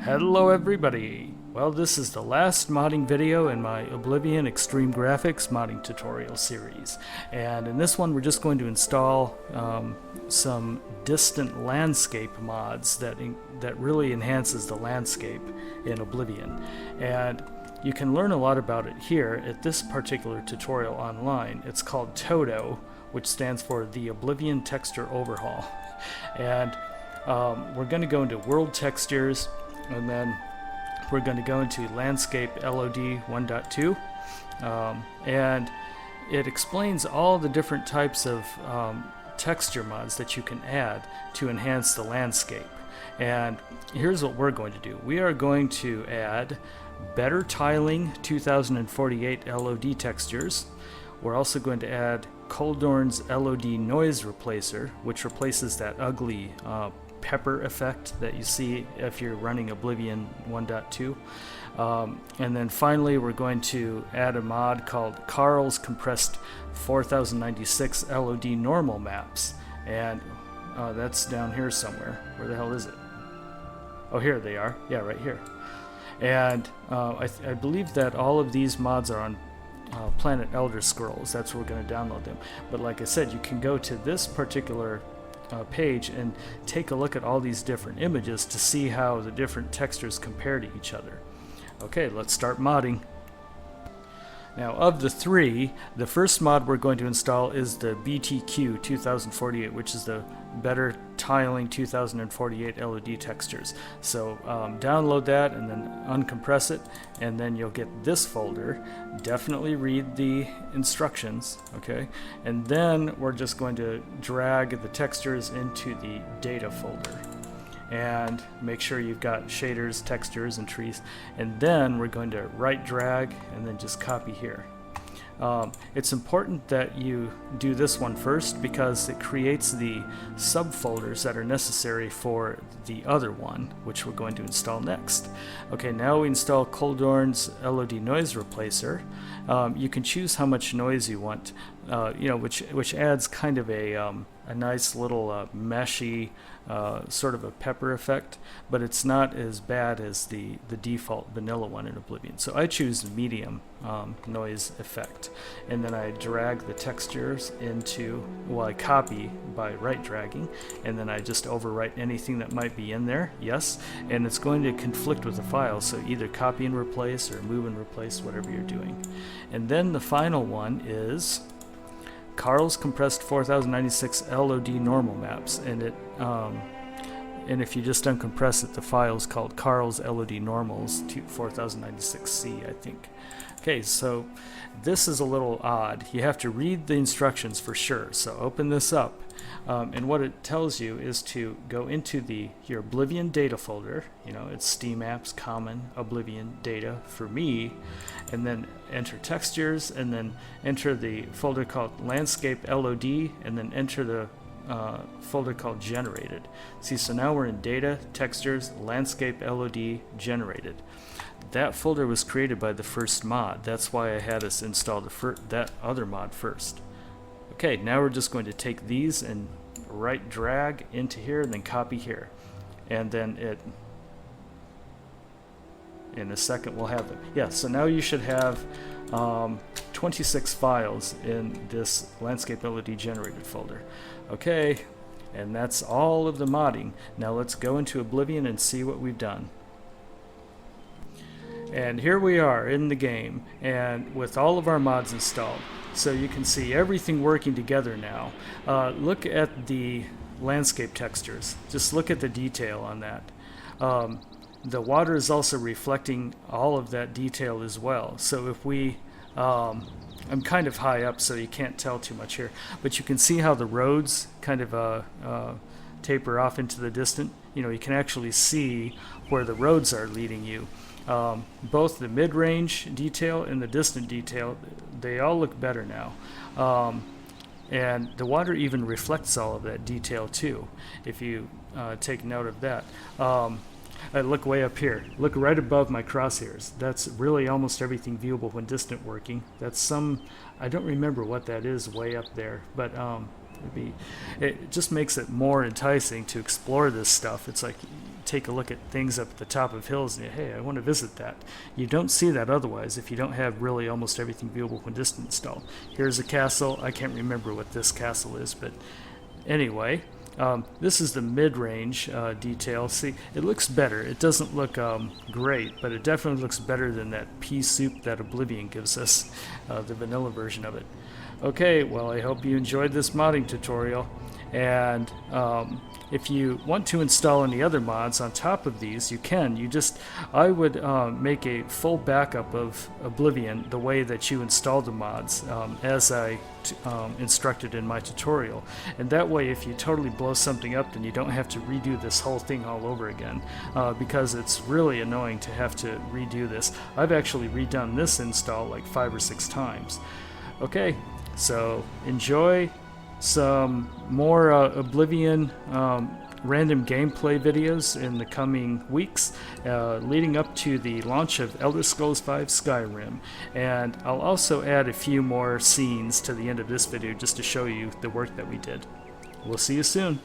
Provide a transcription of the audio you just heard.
Hello everybody! Well, this is the last modding video in my Oblivion Extreme Graphics modding tutorial series. And in this one we're just going to install some distant landscape mods that really enhances the landscape in Oblivion. And you can learn a lot about it here at this particular tutorial online. It's called Todo, which stands for the Oblivion Texture Overhaul. And we're going to go into World Textures, and then we're going to go into Landscape LOD 1.2, and it explains all the different types of texture mods that you can add to enhance the landscape. And here's what we're going to do. We are going to add Better Tiling 2048 LOD textures. We're also going to add Koldorn's LOD Noise Replacer, which replaces that ugly pepper effect that you see if you're running Oblivion 1.2. And then finally we're going to add a mod called Qarl's Compressed 4096 LOD Normal Maps. And that's down here somewhere. Where the hell is it? Oh, here they are. Yeah, right here. And I believe that all of these mods are on Planet Elder Scrolls. That's where we're going to download them. But like I said, you can go to this particular page and take a look at all these different images to see how the different textures compare to each other. Okay, let's start modding. Now, of the three, the first mod we're going to install is the BTQ 2048, which is the Better Tiling 2048 LOD textures. So download that and then uncompress it, and then you'll get this folder. Definitely read the instructions, okay? And then we're just going to drag the textures into the data folder. And make sure you've got shaders, textures, and trees. And then we're going to right drag and then just copy here. It's important that you do this one first because it creates the subfolders that are necessary for the other one, which we're going to install next. Okay, now we install Koldorn's LOD Noise Replacer. You can choose how much noise you want, which adds kind of a nice little meshy sort of a pepper effect, but it's not as bad as the default vanilla one in Oblivion. So I choose the medium noise effect, and then I drag the textures into, well, I copy by right dragging, and then I just overwrite anything that might be in there, yes, and it's going to conflict with the file, so either copy and replace or move and replace, whatever you're doing. And then the final one is Qarl's Compressed 4096 LOD Normal Maps, and and if you just uncompress it, the file is called Qarl's LOD Normals 4096C, I think. Okay, so this is a little odd. You have to read the instructions for sure. So open this up, and what it tells you is to go into your Oblivion data folder. You know, it's Steam Apps, Common, Oblivion Data for me, and then enter textures, and then enter the folder called Landscape LOD, and then enter the folder called Generated. See, so now we're in Data, Textures, Landscape LOD, Generated. That folder was created by the first mod. That's why I had us install that other mod first. Okay, now we're just going to take these and right drag into here and then copy here. And then in a second we'll have them. Yeah, so now you should have 26 files in this Landscape LOD Generated folder. Okay, and that's all of the modding. Now let's go into Oblivion and see what we've done. And here we are in the game, and with all of our mods installed. So you can see everything working together now. Look at the landscape textures. Just look at the detail on that. The water is also reflecting all of that detail as well. So if we I'm kind of high up, so you can't tell too much here, but you can see how the roads kind of taper off into the distant. You know, you can actually see where the roads are leading you. Both the mid-range detail and the distant detail, they all look better now. And the water even reflects all of that detail too, if you take note of that. Look way up here. Look right above my crosshairs. That's really almost everything viewable when distant working. That's some, I don't remember what that is way up there, but it just makes it more enticing to explore this stuff. It's like take a look at things up at the top of hills and, hey, I want to visit that. You don't see that otherwise if you don't have really almost everything viewable when distant installed. Here's a castle. I can't remember what this castle is, but anyway, this is the mid-range detail. See, it looks better. It doesn't look great, but it definitely looks better than that pea soup that Oblivion gives us, the vanilla version of it. Okay, well, I hope you enjoyed this modding tutorial, and if you want to install any other mods on top of these, you can. I would make a full backup of Oblivion the way that you install the mods, as I instructed in my tutorial. And that way, if you totally blow something up, then you don't have to redo this whole thing all over again, because it's really annoying to have to redo this. I've actually redone this install like 5 or 6 times. Okay, so enjoy some more Oblivion random gameplay videos in the coming weeks, leading up to the launch of Elder Scrolls V Skyrim, and I'll also add a few more scenes to the end of this video just to show you the work that we did. We'll see you soon.